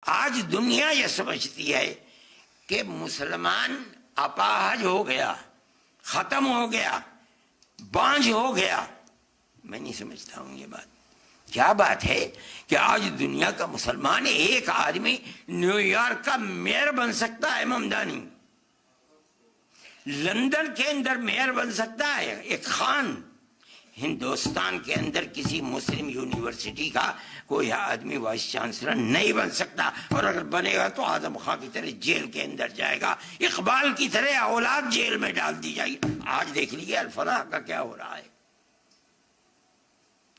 आज दुनिया ये समझती है कि मुसलमान अपाहज हो गया, खत्म हो गया, बांझ हो गया। मैं नहीं समझता हूं ये बात। क्या बात है कि आज दुनिया का मुसलमान एक आदमी न्यूयॉर्क का मेयर बन सकता है, ममदानी लंदन के अंदर मेयर बन सकता है, एक खान हिंदुस्तान के अंदर किसी मुस्लिम यूनिवर्सिटी का कोई आदमी वाइस चांसलर नहीं बन सकता, और अगर बनेगा तो आजम खां की तरह जेल के अंदर जाएगा, इकबाल की तरह औलाद जेल में डाल दी जाएगी। आज देख लीजिए अल-फलाह का क्या हो रहा है,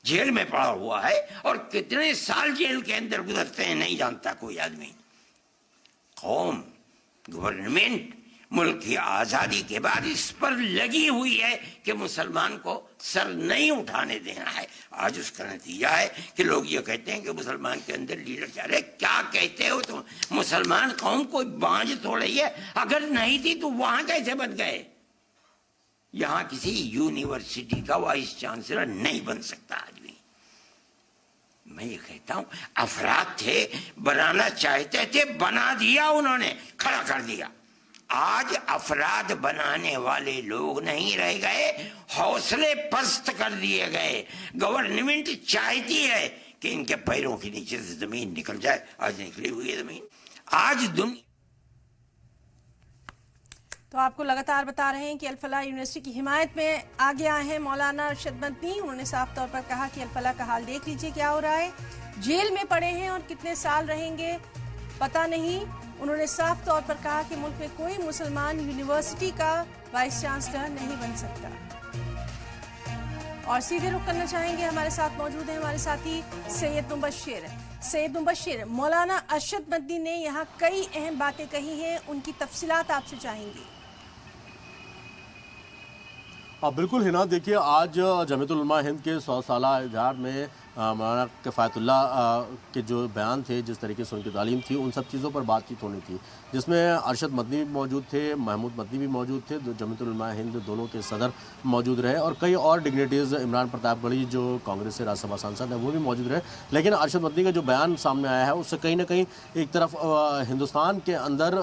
जेल में पड़ा हुआ है, और कितने साल जेल के अंदर गुजरते हैं नहीं जानता कोई आदमी। कौम, गवर्नमेंट मुल्क की आजादी के बाद इस पर लगी हुई है कि मुसलमान को सर नहीं उठाने देना है। आज उसका नतीजा है कि लोग ये कहते हैं कि मुसलमान के अंदर लीडर क्या रहे। क्या कहते हो तुम? मुसलमान कौम कोई बांझ थोड़ी है, अगर नहीं थी तो वहां कैसे बन गए? यहां किसी यूनिवर्सिटी का वाइस चांसलर नहीं बन सकता आदमी। मैं ये कहता हूं अफराद थे, बनाना चाहते थे, बना दिया उन्होंने, खड़ा कर दिया। आज अफराद बनाने वाले लोग नहीं रह गए, हौसले पस्त कर दिए गए। गवर्नमेंट चाहती है कि इनके पैरों के नीचे से जमीन निकल जाए। आज निकली हुई है जमीन। आज दुनिया तो आपको लगातार बता रहे हैं कि अल-फलाह यूनिवर्सिटी की हिमायत में आगे आए हैं मौलाना अरशद मदनी। उन्होंने साफ तौर पर कहा कि अल-फलाह का हाल देख लीजिए क्या हो रहा है, जेल में पड़े हैं और कितने साल रहेंगे पता नहीं। उन्होंने साफ तौर पर कहा कि मुल्क में कोई मुसलमान यूनिवर्सिटी का वाइस चांसलर नहीं बन सकता। और सीधे रुख करना चाहेंगे, हमारे साथ मौजूद हैं हमारे साथी सैयद मुबश्शिर। सैयद मुबश्शिर, मौलाना अरशद मदनी ने यहाँ कई अहम बातें कही हैं, उनकी तफसीलात आपसे चाहेंगे। बिल्कुल हिना, देखिए आज जमीयत उलमा हिंद के 100 साला इजहार में मौलाना किफ़ायतुल्लाह के जो बयान थे, जिस तरीके से उनकी तालीम थी, उन सब चीज़ों पर बातचीत होनी थी, जिसमें अरशद मदनी भी मौजूद थे, महमूद मदनी भी मौजूद थे, जमीयत उलमा हिंद दोनों के सदर मौजूद रहे, और कई और डिग्निटीज़, इमरान प्रतापगढ़ी जो कांग्रेस से राज्यसभा सांसद हैं वो भी मौजूद रहे। लेकिन अरशद मदनी का जो बयान सामने आया है उससे कहीं ना कहीं एक तरफ हिंदुस्तान के अंदर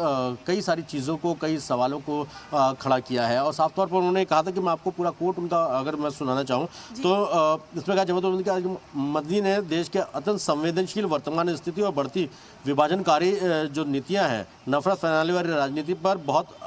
कई सारी चीज़ों को, कई सवालों को खड़ा किया है। और साफ तौर पर उन्होंने कहा था कि मैं आपको पूरा कोट उनका अगर मैं सुनाना चाहूँ तो इसमें कहा, जमीयत उलमा मदनी ने देश के अत्यंत संवेदनशील वर्तमान स्थिति और बढ़ती विभाजनकारी जो नीतियां हैं, नफरत फैलाने वाली राजनीति पर बहुत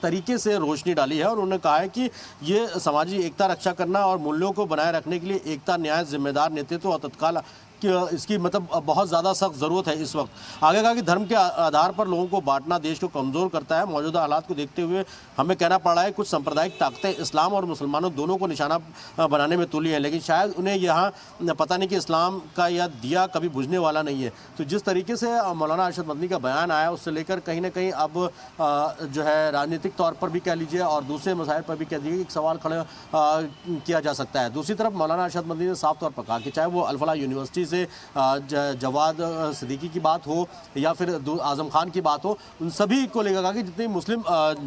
तरीके से रोशनी डाली है। और उन्होंने कहा है कि ये समाजी एकता रक्षा करना और मूल्यों को बनाए रखने के लिए एकता, न्याय, जिम्मेदार नेतृत्व और तत्काल इसकी मतलब बहुत ज़्यादा सख्त ज़रूरत है इस वक्त। आगे कहा कि धर्म के आधार पर लोगों को बांटना देश को कमज़ोर करता है। मौजूदा हालात को देखते हुए हमें कहना पड़ रहा है कुछ सांप्रदायिक ताकतें इस्लाम और मुसलमानों दोनों को निशाना बनाने में तुली हैं, लेकिन शायद उन्हें यहाँ पता नहीं कि इस्लाम का यह दिया कभी बुझने वाला नहीं है। तो जिस तरीके से मौलाना अरशद मदनी का बयान आया उससे लेकर कहीं ना कहीं अब जो है राजनीतिक तौर पर भी कह लीजिए और दूसरे मसाइल पर भी कह दीजिए एक सवाल खड़ा किया जा सकता है। दूसरी तरफ मौलाना अरशद मदनी ने साफ तौर पर कहा कि चाहे वो अल-फलाह यूनिवर्सिटी से जवाद सिद्दीकी की बात हो या फिर आजम खान की बात हो, उन सभी को लेकर कि जितने मुस्लिम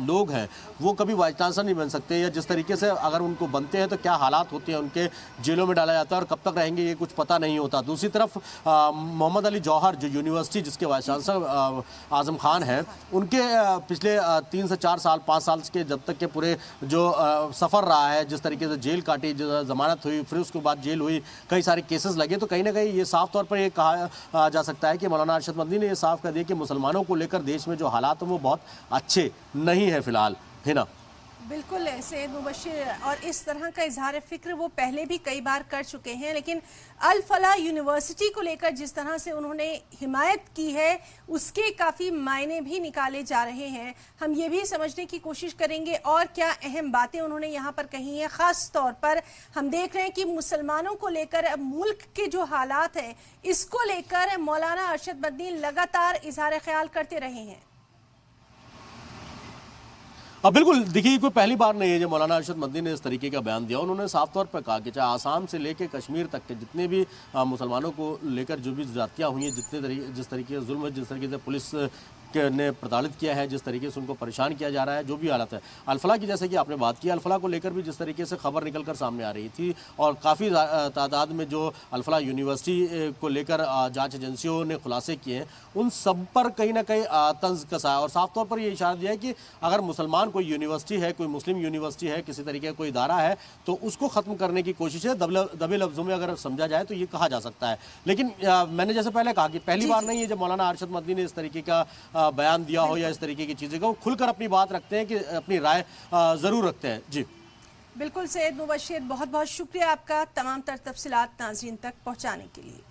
लोग हैं वो कभी वाइस चांसलर नहीं बन सकते, या जिस तरीके से अगर उनको बनते हैं तो क्या हालात होते हैं, उनके जेलों में डाला जाता है और कब तक रहेंगे ये कुछ पता नहीं होता। दूसरी तरफ मोहम्मद अली जौहर जो यूनिवर्सिटी जिसके वाइस चांसलर आजम खान हैं, उनके पिछले 3 से 4 साल 5 साल के जब तक के पूरे जो सफ़र रहा है, जिस तरीके से जेल काटी, जमानत हुई, फिर उसके बाद जेल हुई, कई सारे केसेस लगे, तो कहीं ना कहीं ये साफ तौर पर ये कहा जा सकता है कि मौलाना अरशद मदनी ने ये साफ कर दिया कि मुसलमानों को लेकर देश में जो हालात हैं वो बहुत अच्छे नहीं है फिलहाल, है ना। बिल्कुल सैयद मुबश्शिर, और इस तरह का इजहार फिक्र वो पहले भी कई बार कर चुके हैं, लेकिन अल-फलाह यूनिवर्सिटी को लेकर जिस तरह से उन्होंने हिमायत की है उसके काफ़ी मायने भी निकाले जा रहे हैं। हम ये भी समझने की कोशिश करेंगे और क्या अहम बातें उन्होंने यहाँ पर कही हैं। ख़ास तौर पर हम देख रहे हैं कि मुसलमानों को लेकर अब मुल्क के जो हालात हैं इसको लेकर मौलाना अरशद मदनी लगातार इजहार ख्याल करते रहे हैं। अब बिल्कुल देखिए, कोई पहली बार नहीं है जब मौलाना अरशद मदनी ने इस तरीके का बयान दिया। उन्होंने साफ तौर पर कहा कि चाहे आसाम से लेकर कश्मीर तक के जितने भी मुसलमानों को लेकर जो भी जातियाँ हुई हैं, जिस तरीके से जुल्म है, जिस तरीके से पुलिस ने प्रताड़ित किया है, जिस तरीके से उनको परेशान किया जा रहा है, जो भी हालत है। अल-फलाह की जैसे कि आपने बात की, अल-फलाह को लेकर भी जिस तरीके से खबर निकल कर सामने आ रही थी और काफ़ी तादाद में जो अल-फलाह यूनिवर्सिटी को लेकर जांच एजेंसियों ने खुलासे किए हैं, उन सब पर कहीं ना कहीं तंज कसा है और साफ तौर पर ये इशारा दिया है कि अगर मुसलमान कोई यूनिवर्सिटी है, कोई मुस्लिम यूनिवर्सिटी है, किसी तरीके का कोई इदारा है, तो उसको ख़त्म करने की कोशिश है। दबे लफ्ज़ों में अगर समझा जाए तो ये कहा जा सकता है। लेकिन मैंने जैसे पहले कहा कि पहली बार नहीं है जब मौलाना अरशद मदनी ने इस तरीके का बयान दिया हो या इस तरीके की चीज़ें को खुलकर अपनी बात रखते हैं, कि अपनी राय ज़रूर रखते हैं। जी बिल्कुल सैयद मुबश्शिर, बहुत बहुत शुक्रिया आपका तमाम तर तफसीलात नाज़रीन तक पहुँचाने के लिए।